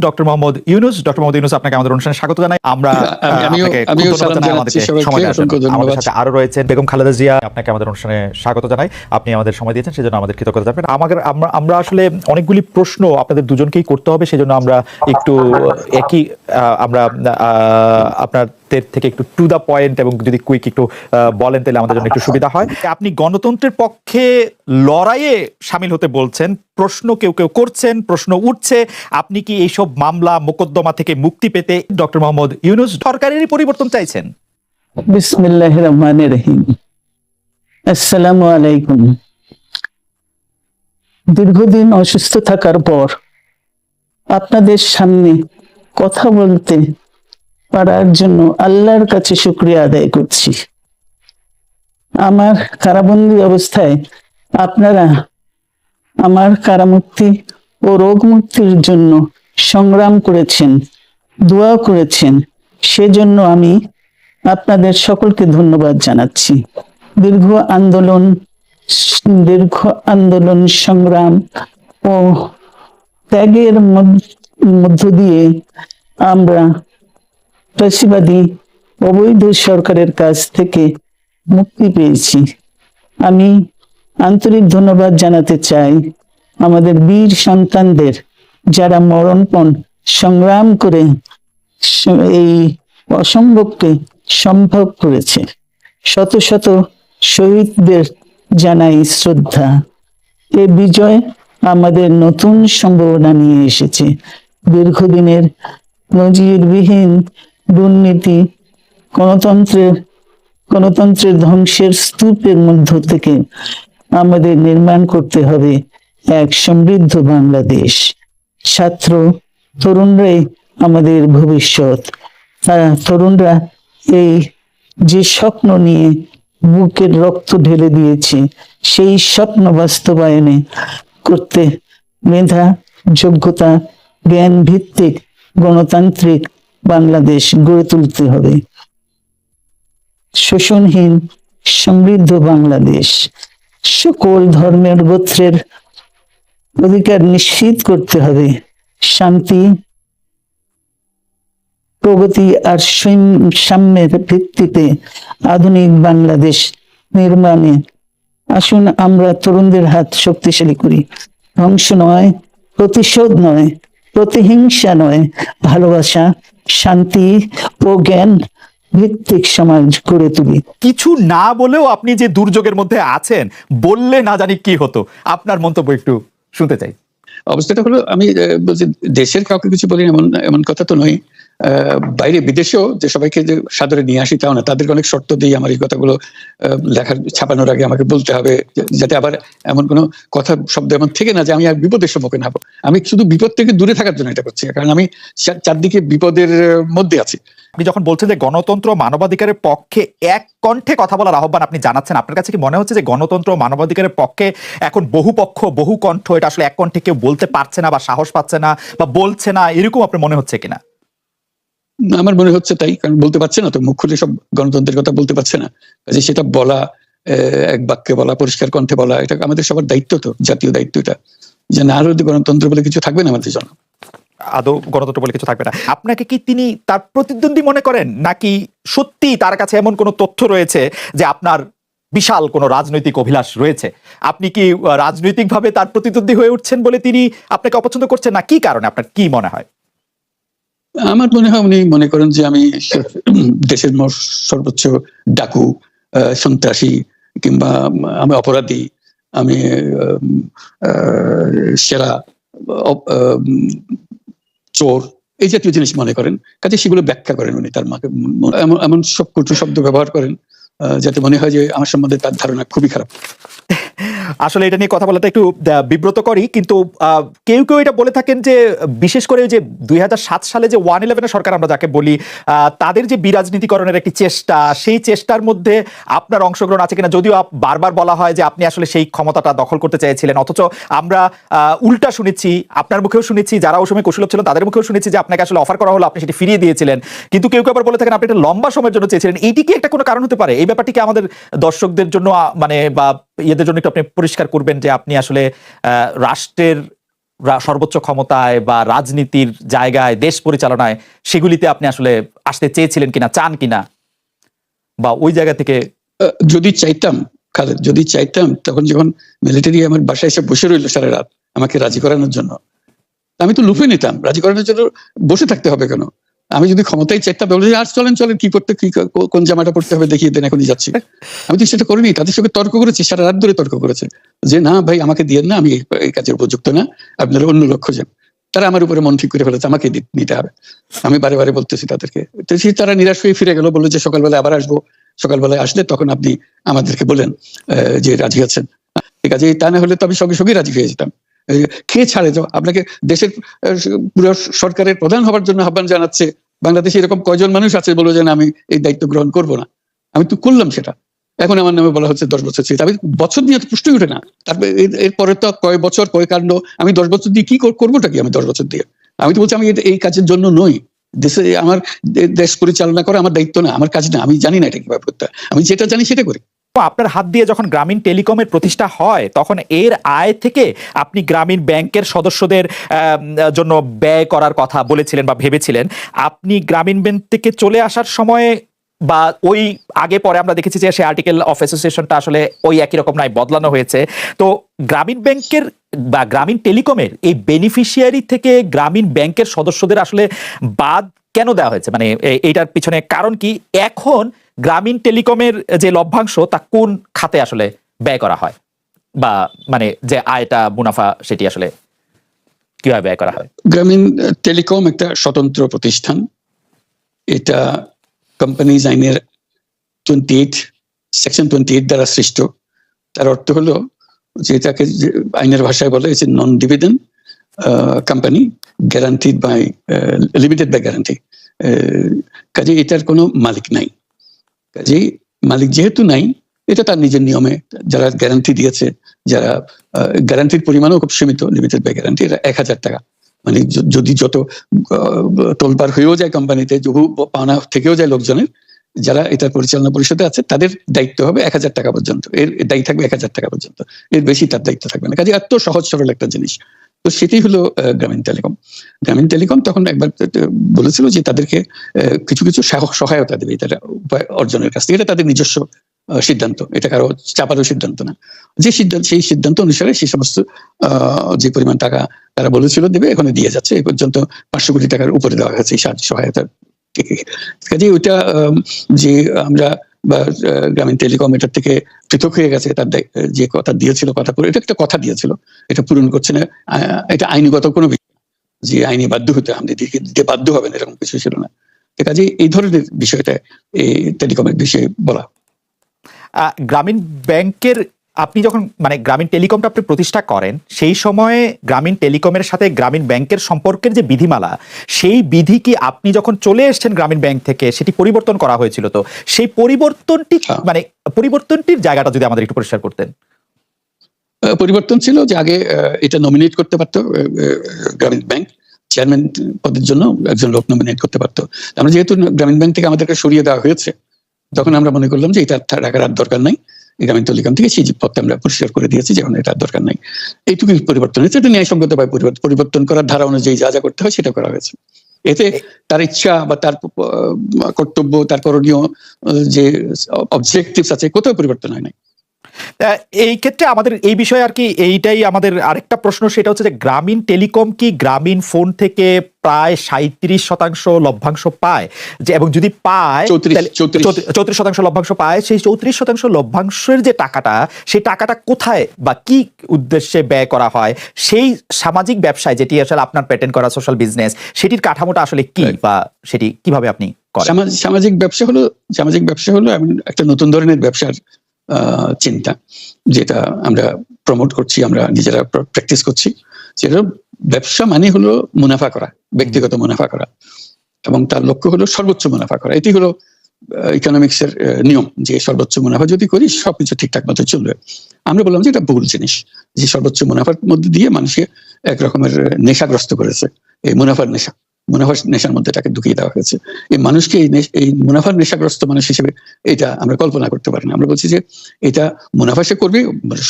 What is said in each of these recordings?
Doctor Mohammad Yunus. Doctor Mohammad Yunus, আপনাকে আমাদের অনুষ্ঠানে স্বাগত জানাই। আমরা আমাদের সাথে আরো রয়েছেন বেগম খালেদা জিয়া, আপনাকে আমাদের অনুষ্ঠানে স্বাগত জানাই। আপনি আমাদের সময় দিয়েছেন, সেজন্য আমাদের কৃতজ্ঞতা জানাবেন। আমরা আসলে অনেকগুলি প্রশ্ন আপনাদের দুজনকেই করতে হবে, সেজন্য আমরা একটু আপনার থেকে একটু টু দা পয়েন্ট এবং যদি কুইক একটু বলেন তাহলে আমাদের জন্য একটু সুবিধা হয়। আপনি গণতন্ত্রের পক্ষে লড়াইয়ে শামিল হতে বলছেন, প্রশ্ন কেউ কেউ করছেন, প্রশ্ন উঠছে, আপনি কি এইসব মামলা মোকদ্দমা থেকে মুক্তি পেতে ডক্টর মোহাম্মদ ইউনূস সরকারেরই পরিবর্তন চাইছেন? বিসমিল্লাহির রহমানির রহিম। আসসালামু আলাইকুম। দীর্ঘদিন অসুস্থ থাকার পর আপনাদের সামনে কথা বলতে পারার জন্য আল্লাহর কাছে শুকরিয়া আদায় করছি। আমার কারাবন্দী অবস্থায় আপনারা আমার কারামুক্তি ও রোগ মুক্তির জন্য সংগ্রাম করেছেন, দোয়া করেছেন, সেজন্য আমি আপনাদের সকলকে ধন্যবাদ জানাচ্ছি। দীর্ঘ আন্দোলন সংগ্রাম ও ত্যাগের মধ্য দিয়ে আমরা ফ্যাসিবাদী অবৈধ সরকারের কাছ থেকে মুক্তি পেয়েছি। আমি আন্তরিক ধন্যবাদ জানাতে চাই আমাদের বীর সন্তানদের, যারা মরণপণ সংগ্রাম করে এই অসম্ভবকে সম্ভব করেছে। শত শত শহীদদের জানাই শ্রদ্ধা। এ বিজয় আমাদের নতুন সম্ভাবনা নিয়ে এসেছে। দীর্ঘদিনের নজিরবিহীন দুর্নীতি, গণতন্ত্রের ধ্বংসের স্তূপের মধ্য থেকে আমাদের নির্মাণ করতে হবে এক সমৃদ্ধ বাংলাদেশ। ছাত্র তরুণরাই আমাদের ভবিষ্যৎ। তরুণরা এই যে স্বপ্ন নিয়ে বুকের রক্ত ঢেলে দিয়েছে, সেই স্বপ্ন বাস্তবায়নে করতে মেধা, যোগ্যতা, জ্ঞান ভিত্তিক গণতান্ত্রিক বাংলাদেশ গড়ে তুলতে হবে। শোষণহীন সমৃদ্ধ বাংলাদেশ, সকল ধর্মের গোত্রের অধিকার নিশ্চিত করতে হবে। শান্তি, প্রগতি আর সাম্যের ভিত্তিতে আধুনিক বাংলাদেশ নির্মাণে আসুন আমরা তরুণদের হাত শক্তিশালী করি। ধ্বংস নয়, প্রতিশোধ নয়, প্রতিহিংসা নয়, ভালোবাসা, শান্তি ও জ্ঞান ভিত্তিক সমাজ গড়ে তুলি। কিছু না বলেও আপনি যে দুর্যোগের মধ্যে আছেন, বললে না জানি কি হতো, আপনার মন্তব্য একটু শুনতে চাই। অবস্থাটা হলো, আমি বলছি দেশের কাউকে কিছু বলি এমন কথা তো নয়। বাইরে বিদেশেও যে সবাইকে যে সাদরে নিয়ে আসি তাও না, তাদেরকে অনেক শর্ত দিয়ে আমার এই কথাগুলো লেখার ছাপানোর আগে আমাকে বলতে হবে, যাতে আবার এমন কোনো কথা শব্দ এমন থেকে না যে আমি আর বিপদের সম্মুখীন হবো। আমি শুধু বিপদ থেকে দূরে থাকার জন্য এটা করছি, কারণ আমি চারদিকে বিপদের মধ্যে আছি। আপনি যখন বলছেন যে গণতন্ত্র মানবাধিকারের পক্ষে এক কণ্ঠে কথা বলার আহ্বান আপনি জানাচ্ছেন, আপনার কাছে কি মনে হচ্ছে যে গণতন্ত্র মানবাধিকারের পক্ষে এখন বহু পক্ষ বহু কণ্ঠ, এটা আসলে এক কণ্ঠে কেউ বলতে পারছে না বা সাহস পাচ্ছে না বা বলছে না, এরকম আপনার মনে হচ্ছে কিনা? আমার মনে হচ্ছে তাই, কারণ বলতে পারছে না তো, মুখ খুলে সব গণতন্ত্রের কথা বলতে পারছে না। কাজে সেটা বলা, এক বাক্যে বলা, পরিষ্কার কণ্ঠে বলা, এটা আমাদের সবার দায়িত্ব, তো জাতীয় দায়িত্ব এটা, যে না হলে গণতন্ত্র বলে কিছু থাকবে না আমাদের জন্য। আদৌ গণতন্ত্র বলে কিছু থাকবে না। আপনাকে কি তিনি তার প্রতিদ্বন্দ্বী মনে করেন, নাকি সত্যি তার কাছে এমন কোনো তথ্য রয়েছে যে আপনার বিশাল কোনো রাজনৈতিক অভিলাষ রয়েছে? আপনি কি রাজনৈতিকভাবে তার প্রতিদ্বন্দ্বী হয়ে উঠছেন বলে তিনি আপনাকে অপছন্দ করছেন, না কি কারণে, আপনার কি মনে হয়? আমার মনে হয় উনি মনে করেন যে আমি দেশের সর্বোচ্চ ডাকু, সন্ত্রাসী, কিংবা আমি অপরাধী, আমি সেরা চোর, এই জাতীয় জিনিস মনে করেন। কাজে সেগুলো ব্যাখ্যা করেন উনি, তার মাকে এমন সব কটু শব্দ ব্যবহার করেন যাতে মনে হয় যে আমার সম্বন্ধে তার ধারণা খুবই খারাপ। আসলে এটা নিয়ে কথা বলাটা একটু বিব্রতকরই, কিন্তু কেউ কেউ এটা বলে থাকেন যে বিশেষ করে যে 2007 সালে যে 111 সরকার আমরা যাকে বলি, তাদের যে বিরাজনীতিকরণের একটি চেষ্টা, সেই চেষ্টার মধ্যে আপনার অংশগ্রহণ আছে কিনা? যদিও বারবার বলা হয় যে আপনি আসলে সেই ক্ষমতাটা দখল করতে চেয়েছিলেন, অথচ আমরা উল্টা শুনেছি, আপনার মুখেও শুনেছি, যারা ওই সময় কুশলভ ছিলেন তাদের মুখেও শুনেছি যে আপনাকে আসলে অফার করা হলো, আপনি সেটি ফিরিয়ে দিয়েছিলেন। কিন্তু কেউ কেউ আবার বলে থাকেন আপনি একটা লম্বা সময়ের জন্য চেয়েছিলেন। এইটি কি একটা কোনো কারণ হতে পারে? এই ব্যাপারটি কি আমাদের দর্শকদের জন্য মানে বা ইয়েদের জন্য একটু আপনি পরিষ্কার করবেন যে আপনি আসলে রাষ্ট্রের সর্বোচ্চ ক্ষমতায় বা রাজনীতির জায়গায়, দেশ পরিচালনায়, সেগুলিতে আপনি আসলে আসতে চেয়েছিলেন কিনা, চান কিনা, বা ওই জায়গা থেকে? যদি চাইতাম খালেদ, যদি চাইতাম, তখন যখন মিলিটারি আমার বাসায় এসে বসে রইল সারা রাত আমাকে রাজি করানোর জন্য, আমি তো লুফে নিতাম। রাজি করানোর জন্য বসে থাকতে হবে কেন? আমি যদি ক্ষমতায় চাইতাম বলে আর চলেন চলেন, কি করতে, কি কোন জামাটা পড়তে হবে দেখিয়ে দেন, এখনই যাচ্ছি। আমি তো সেটা করিনি। তাদের সঙ্গে তর্ক করেছি, সারা রাত ধরে তর্ক করেছে যে না ভাই আমাকে দিয়েন না, আমি এই কাজের উপযুক্ত না, আপনারা অন্য লোক খোঁজেন। তারা আমার উপরে মন ঠিক করে ফেলেছে আমাকে নিতে হবে। আমি বারে বারে বলতেছি তাদেরকে, তো তারা নিরাশ হয়ে ফিরে গেল, বললো যে সকালবেলা আবার আসবো, সকালবেলায় আসলে তখন আপনি আমাদেরকে বলেন যে রাজি আছেন। ঠিক আছে, তা না হলে তো আমি সঙ্গে সঙ্গে রাজি হয়ে যেতাম। খেয়ে ছাড়ে তো আপনাকে দেশের পুরো সরকারের প্রধান হবার জন্য আহ্বান জানাচ্ছে, বাংলাদেশে এরকম কয়জন মানুষ আছে বলো যে আমি এই দায়িত্ব গ্রহণ করবো না। আমি তো করলাম সেটা, এখন আমার নামে বলা হচ্ছে 10 বছর ছিল। আমি বছর দিয়ে তো পুষ্টই উঠে না। তারপরে এরপরে তো কয় বছর কয় কাণ্ড। আমি 10 বছর দিয়ে কি করবোটা কি? আমি 10 বছর দিয়ে, আমি তো বলছি আমি এই কাজের জন্য নই। দেশে আমার দেশ পরিচালনা করা আমার দায়িত্ব না, আমার কাজ না। আমি জানি না এটা কিভাবে করতে হয়, আমি যেটা জানি সেটা করি। আপনার হাত দিয়ে যখন গ্রামীণ টেলিকমের প্রতিষ্ঠা হয়, তখন এর আয় থেকে আপনি গ্রামীণ ব্যাংকের সদস্যদের জন্য ব্যয় করার কথা বলেছিলেন বা ভেবেছিলেন। আপনি গ্রামীণ ব্যাংক থেকে চলে আসার সময় বা ওই আগে পরে আমরা দেখেছি যে সে আর্টিকেল অফ অ্যাসোসিয়েশনটা আসলে ওই একই রকম নাই, বদলানো হয়েছে। তো গ্রামীণ ব্যাংকের বা গ্রামীণ টেলিকমের এই বেনিফিশিয়ারি থেকে গ্রামীণ ব্যাংকের সদস্যদের আসলে বাদ কেন দেওয়া হয়েছে? মানে এইটার পিছনে কারণ কি? এখন গ্রামীণ টেলিকমের যে লভ্যাংশ তা কোন খাতে আসলে ব্যয় করা হয়, বা মানে যে আয়টা, মুনাফা, সেটি আসলে কিভাবে ব্যয় করা হয়? গ্রামীণ টেলিকম একটা স্বতন্ত্র প্রতিষ্ঠান। এটা কোম্পানিজ আইনের 28 সেকশন 28 দ্বারা সৃষ্ট। তার অর্থ হলো যে এটাকে আইনের ভাষায় বলে যে non dividend company, guaranteed by limited by guarantee. কাজে এটার কোনো মালিক নাই। কাজেই মালিক যেহেতু নাই, এটা তার নিজের নিয়মে যারা গ্যারান্টি দিয়েছে, যারা গ্যারান্টির পরিমাণও খুব সীমিত, লিমিটেড বাই গ্যারান্টি, এটা 1000 টাকা। মানে যদি যত তোলপার হয়েও যায় কোম্পানিতে, বহু পাওনা থেকেও যায় লোকজনের, যারা এটার পরিচালনা পরিষদে আছে তাদের দায়িত্ব হবে 1000 টাকা পর্যন্ত। এর দায়ী থাকবে 1000 টাকা পর্যন্ত, এর বেশি তার দায়িত্ব থাকবে না। কাজে এত সহজ সরল একটা জিনিস। তো সেটাই হলো গ্রামীণ টেলিকম। গ্রামীণ টেলিকম তখন একবার বলেছিল যে তাদেরকে কিছু কিছু সহায়তা দেবে এটা উপায় অর্জনের কাছ থেকে। এটা তাদের নিজস্ব সিদ্ধান্ত, এটা কারো চাপারও সিদ্ধান্ত না। যে সিদ্ধান্ত, সেই সিদ্ধান্ত অনুসারে সেই সমস্ত যে পরিমাণ টাকা তারা বলেছিল দেবে, এখানে দিয়ে যাচ্ছে। এই পর্যন্ত 500 কোটি টাকার উপরে দেওয়া হয়েছে এই সহায়তা। কাজে ওইটা যে আমরা বা গ্রামীণ টেলিকম এটার থেকে পৃথক হয়ে গেছে, তার যে কথা দিয়েছিল, কথা পুরো, এটা একটা কথা দিয়েছিল, এটা পূরণ করছে না। এটা আইনগত কোনো বিষয় যে আইনি বাধ্য হতে আমাদের দিতে বাধ্য হবেন এরকম কিছু ছিল না। কাজে এই ধরনের বিষয়টা এই টেলিকমের বিষয়ে বলা। গ্রামীণ ব্যাংকের আপনি যখন মানে গ্রামীণ টেলিকমটা আপনি প্রতিষ্ঠা করেন, সেই সময়ে গ্রামীণ টেলিকমের সাথে গ্রামীণ ব্যাংকের সম্পর্কের যে বিধিমালা, সেই বিধি কি আপনি যখন চলে এসেছেন গ্রামীণ ব্যাংক থেকে সেটি পরিবর্তন করা হয়েছিল? তো সেই পরিবর্তনটি মানে পরিবর্তনটির জায়গাটা যদি আমাদের একটু পরিষ্কার করতেন। পরিবর্তন ছিল যে আগে এটা নমিনেট করতে পারতো গ্রামীণ ব্যাংক, চেয়ারম্যান পদের জন্য একজন লোক নমিনেট করতে পারতো। আমরা যেহেতু গ্রামীণ ব্যাংক থেকে আমাদেরকে সরিয়ে দেওয়া হয়েছে, তখন আমরা মনে করলাম যে এটা রাখার আর দরকার নাই। গ্রামীণ টেলিকম থেকে সেই পদটা আমরা পরিষ্কার করে দিয়েছি, যেমন এটা দরকার নাই। এইটুকুই পরিবর্তন হয়েছে। এটা ন্যায়সঙ্গতভাবে পরিবর্তন করার ধারা অনুযায়ী যা যা করতে হয় সেটা করা হয়েছে। এতে তার ইচ্ছা বা তার কর্তব্য, তার করণীয় যে অবজেক্টিভস আছে, কোথাও পরিবর্তন হয় নাই। এই ক্ষেত্রে আমাদের এই বিষয়ে আর কি এইটাই আমাদের আরেকটা প্রশ্ন, সেটা হচ্ছে যে গ্রামীণ টেলিকম কি গ্রামীণ ফোন থেকে প্রায় 37% লভ্যাংশ পায়? যে এবং যদি পায় 34% লভ্যাংশ পায়, সেই 34% লভ্যাংশের যে টাকাটা, সেই টাকাটা কোথায় বা কি উদ্দেশ্যে ব্যয় করা হয়? সেই সামাজিক ব্যবসায়, যেটি আসলে আপনার প্যাটেন্ট করা সোশ্যাল বিজনেস, সেটির কাঠামোটা আসলে কি, বা সেটি কিভাবে আপনি করেন? সামাজিক ব্যবসা হলো এমন একটা নতুন ধরনের ব্যবসার চিন্তা, যেটা আমরা প্রমোট করছি, আমরা নিজেরা প্র্যাকটিস করছি। যেটা ব্যবসা মানে হলো মুনাফা করা, ব্যক্তিগত মুনাফা করা, এবং তার লক্ষ্য হলো সর্বোচ্চ মুনাফা করা। এটি হলো ইকোনমিক্স এর নিয়ম, যে সর্বোচ্চ মুনাফা যদি করি সবকিছু ঠিকঠাক মতো চলবে। আমরা বললাম যে এটা ভুল জিনিস, যে সর্বোচ্চ মুনাফার মধ্যে দিয়ে মানুষকে এক রকমের নেশাগ্রস্ত করেছে, এই মুনাফার নেশা, মুনাফার নেশার মধ্যে তাকে ঢুকিয়ে দেওয়া হয়েছে। এই মানুষকে এই মুনাফার নেশাগ্রস্ত মানুষ হিসেবে এটা আমরা কল্পনা করতে পারি না। আমরা বলছি যে এটা মুনাফা সে করবে,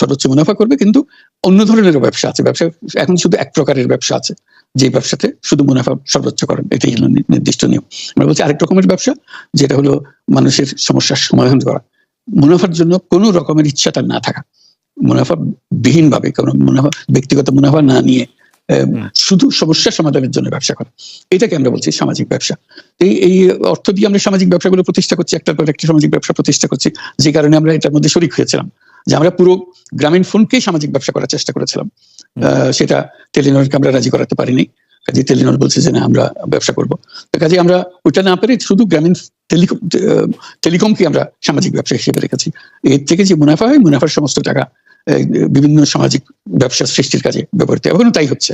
সর্বোচ্চ মুনাফা করবে, কিন্তু অন্য ধরনেরও ব্যবসা আছে। ব্যবসা এখন শুধু এক প্রকারের ব্যবসা আছে, যে ব্যবসাতে শুধু মুনাফা সর্বোচ্চকরণ, এটাই হলো নির্দিষ্ট নিয়ম। আমরা বলছি আরেক রকমের ব্যবসা, যেটা হলো মানুষের সমস্যার সমাধান করা, মুনাফার জন্য কোনো রকমের ইচ্ছা তার না থাকা, মুনাফা বিহীন ভাবে, কোনো মুনাফা, ব্যক্তিগত মুনাফা না নিয়ে শুধু সমস্যা সমাধানের জন্য ব্যবসা করা, এটাকে আমরা বলছি সামাজিক ব্যবসা। এই অর্থ দিয়ে আমরা সামাজিক ব্যবসাগুলো প্রতিষ্ঠা করছি, একটার পর একটা সামাজিক ব্যবসা প্রতিষ্ঠা করছি, যে কারণে আমরা এটার মধ্যে শরিক হয়েছিলাম, যে আমরা পুরো গ্রামীণ ফোনকেই সামাজিক ব্যবসা করার চেষ্টা করেছিলাম। সেটা টেলিনরকে আমরা রাজি করাতে পারিনি, কাজে টেলিনর বলছে যে না আমরা ব্যবসা করবো, কাজে আমরা ওইটা না পেরে শুধু গ্রামীণ টেলিকমকে আমরা সামাজিক ব্যবসা হিসেবে রেখেছি। এর থেকে যে মুনাফা হয়, মুনাফার সমস্ত টাকা বিভিন্ন সামাজিক ব্যবসা সৃষ্টির কাজে ব্যবহৃত, এখনো তাই হচ্ছে।